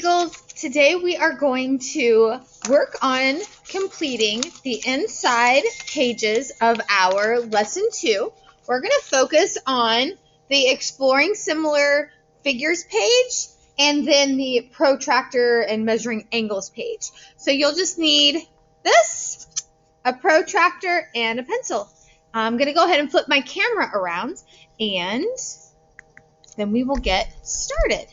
Eagles, today we are going to work on completing the inside pages of our lesson 2. We're going to focus on the Exploring Similar Figures page and then the Protractor and Measuring Angles page. So you'll just need this, a protractor, and a pencil. I'm going to go ahead and flip my camera around and then we will get started.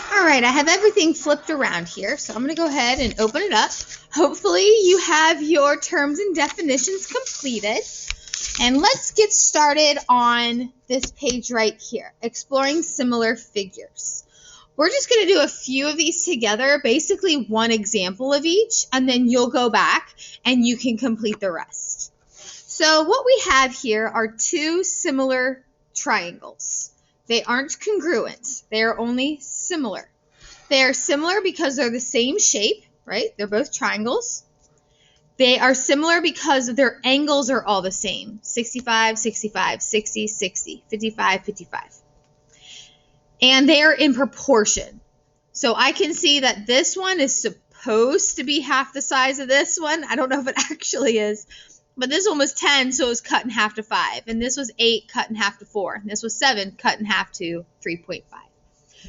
All right, I have everything flipped around here, so I'm going to go ahead and open it up. Hopefully you have your terms and definitions completed. And let's get started on this page right here, Exploring Similar Figures. We're just going to do a few of these together, basically one example of each, and then you'll go back and you can complete the rest. So what we have here are two similar triangles. They aren't congruent. They are only similar. They are similar because they're the same shape, right? They're both triangles. They are similar because their angles are all the same. 65, 65, 60, 60, 55, 55. And they are in proportion. So I can see that this one is supposed to be half the size of this one. I don't know if it actually is. But this one was 10, so it was cut in half to 5. And this was 8, cut in half to 4. And this was 7, cut in half to 3.5.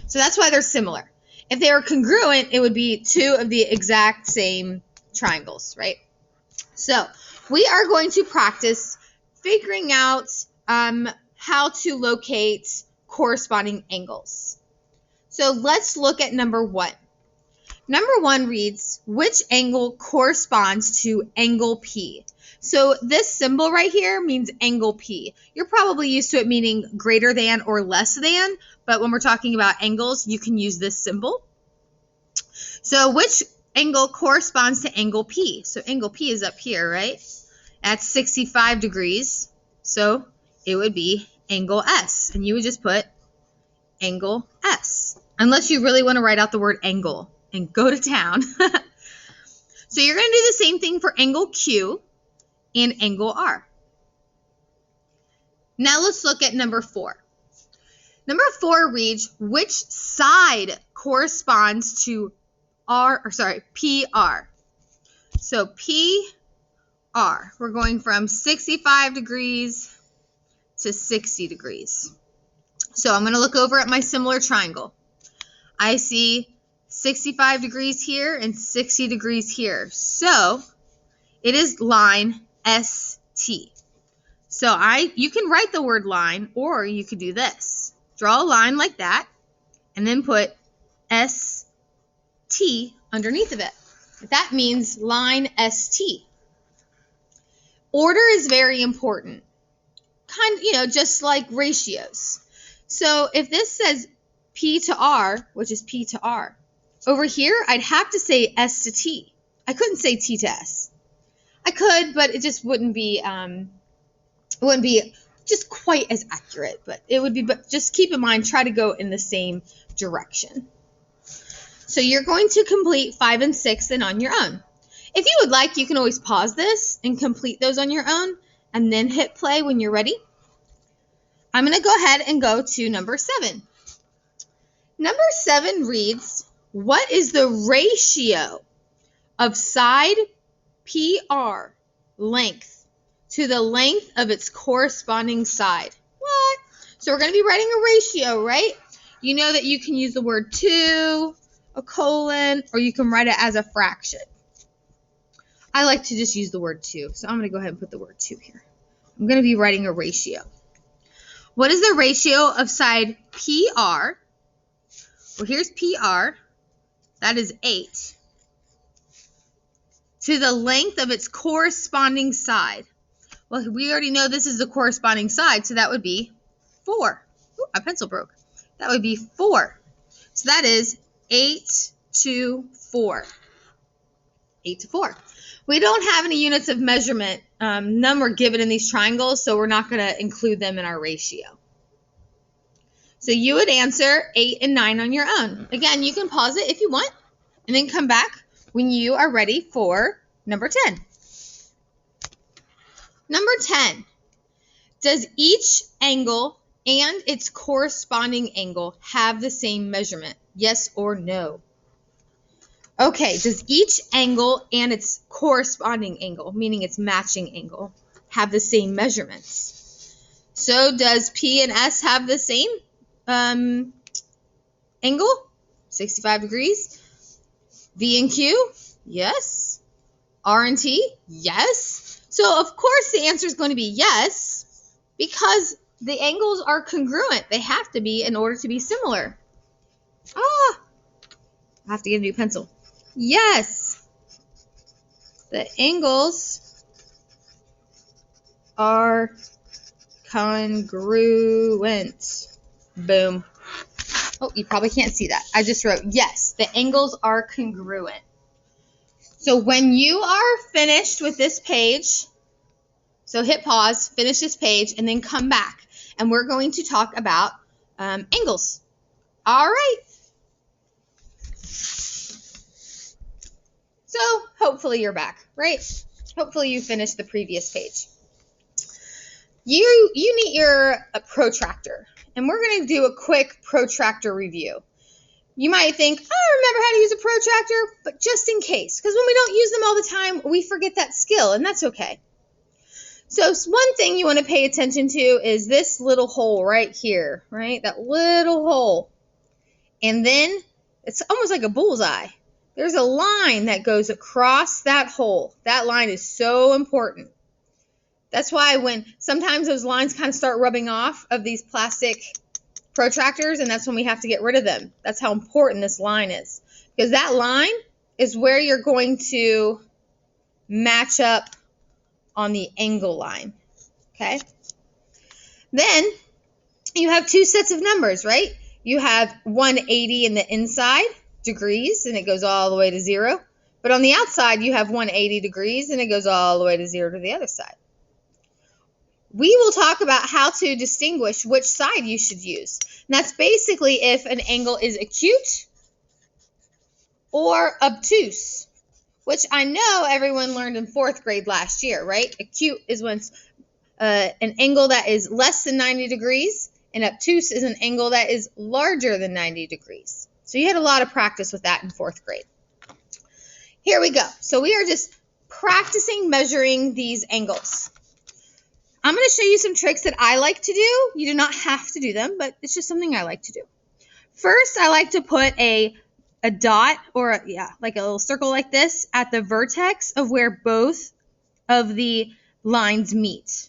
So that's why they're similar. If they were congruent, it would be two of the exact same triangles, right? So we are going to practice figuring out how to locate corresponding angles. So let's look at number 1. Number 1 reads, which angle corresponds to angle P? So this symbol right here means angle P. You're probably used to it meaning greater than or less than, but when we're talking about angles, you can use this symbol. So which angle corresponds to angle P? So angle P is up here, right? At 65 degrees. So it would be angle S. And you would just put angle S. Unless you really want to write out the word angle and go to town. So you're going to do the same thing for angle Q and angle R. Now let's look at number 4. Number 4 reads, which side corresponds to PR? So PR, we're going from 65 degrees to 60 degrees. So I'm going to look over at my similar triangle. I see 65 degrees here and 60 degrees here. So it is line ST. So you can write the word line, or you could do this. Draw a line like that and then put ST underneath of it. That means line ST. Order is very important. Just like ratios. So if this says P to R, which is P to R, over here I'd have to say S to T. I couldn't say T to S. I could, but it just wouldn't be just quite as accurate. But it would be. But just keep in mind, try to go in the same direction. So you're going to complete 5 and 6 then on your own. If you would like, you can always pause this and complete those on your own, and then hit play when you're ready. I'm going to go ahead and go to number 7. Number 7 reads, what is the ratio of side PR length to the length of its corresponding side? What? So we're going to be writing a ratio, right? You know that you can use the word 2, a colon, or you can write it as a fraction. I like to just use the word 2, so I'm going to go ahead and put the word 2 here. I'm going to be writing a ratio. What is the ratio of side PR? Well, here's PR. That is 8. To the length of its corresponding side. Well, we already know this is the corresponding side, so that would be 4. Ooh, my pencil broke. That would be 4. So that is 8 to 4. 8 to 4. We don't have any units of measurement. None were given in these triangles, so we're not going to include them in our ratio. So you would answer 8 and 9 on your own. Again, you can pause it if you want, and then come back when you are ready for number 10. Number 10. Does each angle and its corresponding angle have the same measurement? Yes or no? Okay, does each angle and its corresponding angle, meaning its matching angle, have the same measurements? So does P and S have the same angle? 65 degrees. V and Q? Yes. R and T? Yes. So of course the answer is going to be yes, because the angles are congruent. They have to be in order to be similar. I have to get a new pencil. Yes. The angles are congruent. Boom. Oh, you probably can't see that. I just wrote, yes, the angles are congruent. So when you are finished with this page, so hit pause, finish this page, and then come back. And we're going to talk about angles. All right. So hopefully you're back, right? Hopefully you finished the previous page. You need your protractor. And we're going to do a quick protractor review. You might think, I remember how to use a protractor, but just in case. Because when we don't use them all the time, we forget that skill, and that's okay. So one thing you want to pay attention to is this little hole right here, right? That little hole. And then it's almost like a bullseye. There's a line that goes across that hole. That line is so important. That's why when sometimes those lines kind of start rubbing off of these plastic protractors, and that's when we have to get rid of them. That's how important this line is. Because that line is where you're going to match up on the angle line. Okay? Then you have two sets of numbers, right? You have 180 in the inside degrees, and it goes all the way to 0. But on the outside, you have 180 degrees, and it goes all the way to 0 to the other side. We will talk about how to distinguish which side you should use. And that's basically if an angle is acute or obtuse, which I know everyone learned in 4th grade last year, right? Acute is when an angle that is less than 90 degrees, and obtuse is an angle that is larger than 90 degrees. So you had a lot of practice with that in 4th grade. Here we go. So we are just practicing measuring these angles. I'm going to show you some tricks that I like to do. You do not have to do them, but it's just something I like to do. First, I like to put a dot or like a little circle like this at the vertex of where both of the lines meet.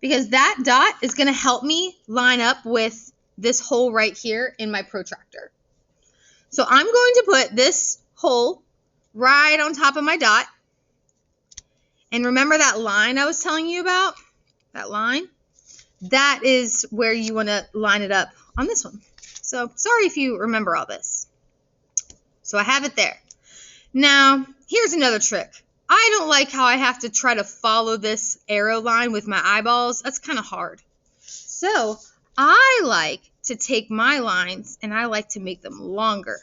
Because that dot is going to help me line up with this hole right here in my protractor. So I'm going to put this hole right on top of my dot. And remember that line I was telling you about? That line? That is where you want to line it up on this one. So sorry if you remember all this. So I have it there. Now, here's another trick. I don't like how I have to try to follow this arrow line with my eyeballs. That's kind of hard. So I like to take my lines and I like to make them longer.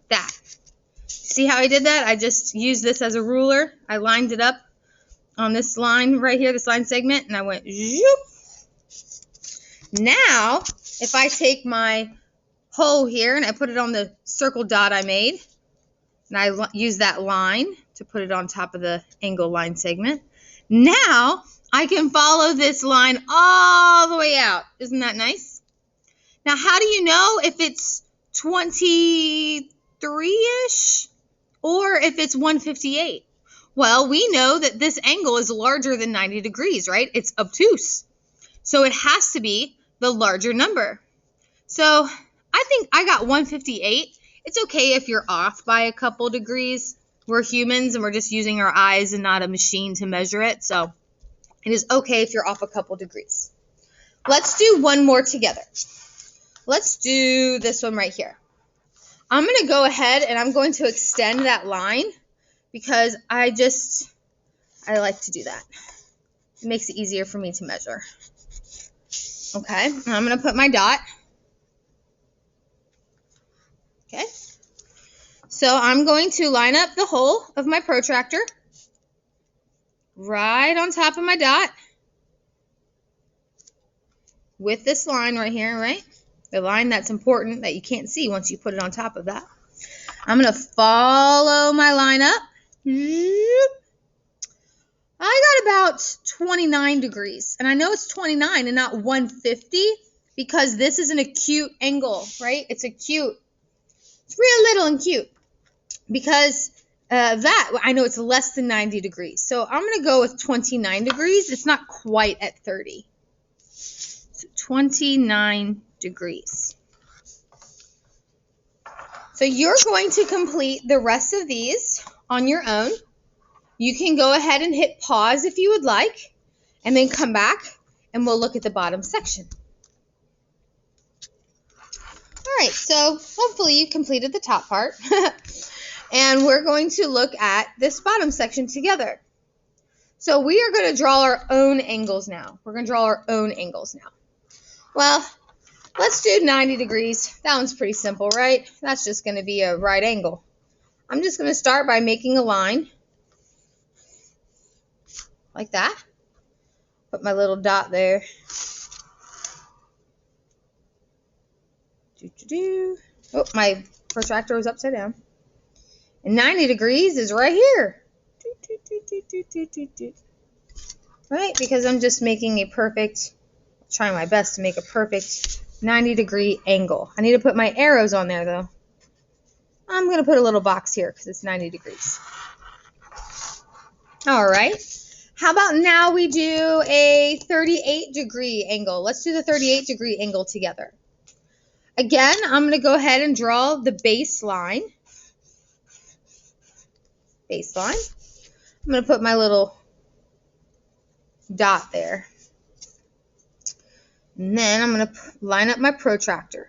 That. See how I did that? I just used this as a ruler. I lined it up on this line right here, this line segment, and I went zoop. Now, if I take my hole here and I put it on the circle dot I made, and I use that line to put it on top of the angle line segment, now I can follow this line all the way out. Isn't that nice? Now, how do you know if it's 23-ish? Or if it's 158. Well, we know that this angle is larger than 90 degrees, right? It's obtuse. So it has to be the larger number. So I think I got 158. It's okay if you're off by a couple degrees. We're humans and we're just using our eyes and not a machine to measure it. So it is okay if you're off a couple degrees. Let's do one more together. Let's do this one right here. I'm going to go ahead and I'm going to extend that line because I like to do that. It makes it easier for me to measure. Okay, and I'm going to put my dot. Okay, so I'm going to line up the hole of my protractor. right on top of my dot with this line right here, right? The line that's important that you can't see once you put it on top of that. I'm going to follow my line up. I got about 29 degrees, and I know it's 29 and not 150 because this is an acute angle, right? It's acute. It's real little and cute because that, I know it's less than 90 degrees. So I'm going to go with 29 degrees. It's not quite at 30. So 29 degrees. So you're going to complete the rest of these on your own. You can go ahead and hit pause if you would like, and then come back and we'll look at the bottom section. All right, so hopefully you completed the top part. And we're going to look at this bottom section together. So we are going to draw our own angles now. We're going to draw our own angles now. Well, let's do 90 degrees. That one's pretty simple, right? That's just going to be a right angle. I'm just going to start by making a line like that. Put my little dot there. Oh, my protractor was upside down. And 90 degrees is right here. Right? Because I'm just making a perfect, trying my best to make a perfect 90-degree angle. I need to put my arrows on there, though. I'm going to put a little box here because it's 90 degrees. All right. How about now we do a 38-degree angle? Let's do the 38-degree angle together. Again, I'm going to go ahead and draw the baseline. I'm going to put my little dot there. And then I'm going to line up my protractor.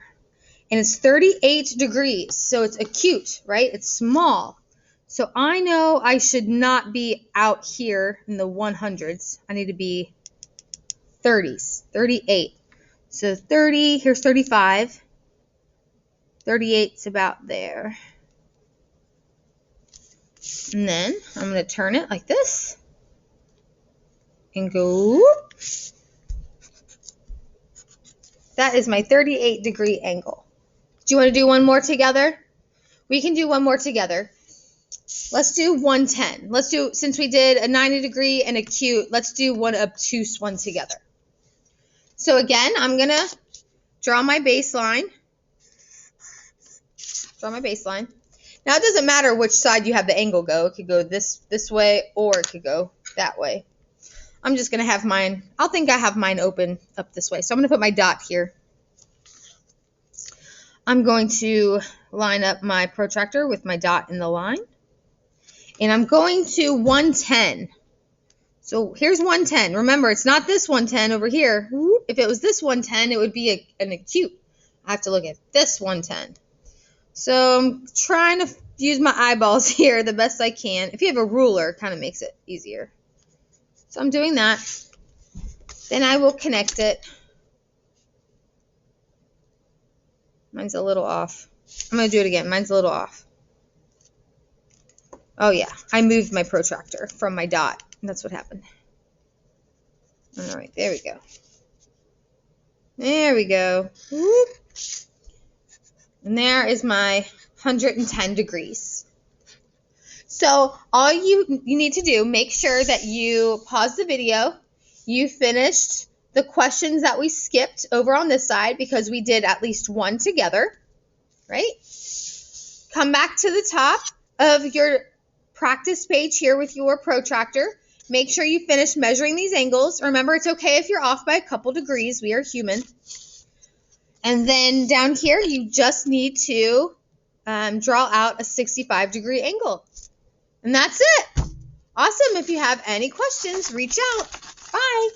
And it's 38 degrees, so it's acute, right? It's small. So I know I should not be out here in the 100s. I need to be 30s, 38. So 30, here's 35. 38's about there. And then I'm going to turn it like this. And go. That is my 38-degree angle. Do you want to do one more together? We can do one more together. Let's do 110. Let's do, since we did a 90-degree and acute, let's do one obtuse one together. So again, I'm going to draw my baseline. Now, it doesn't matter which side you have the angle go. It could go this way or it could go that way. I'm just going to have mine, I have mine open up this way. So I'm going to put my dot here. I'm going to line up my protractor with my dot in the line. And I'm going to 110. So here's 110. Remember, it's not this 110 over here. If it was this 110, it would be an acute. I have to look at this 110. So I'm trying to use my eyeballs here the best I can. If you have a ruler, it kind of makes it easier. So I'm doing that. Then I will connect it. Mine's a little off. I'm going to do it again. Mine's a little off. Oh, yeah. I moved my protractor from my dot. That's what happened. All right. There we go. There we go. Whoop. And there is my 110 degrees. So all you need to do, make sure that you pause the video. You finished the questions that we skipped over on this side because we did at least one together, right? Come back to the top of your practice page here with your protractor. Make sure you finish measuring these angles. Remember, it's okay if you're off by a couple degrees. We are human. And then down here, you just need to draw out a 65-degree angle. And that's it. Awesome. If you have any questions, reach out. Bye.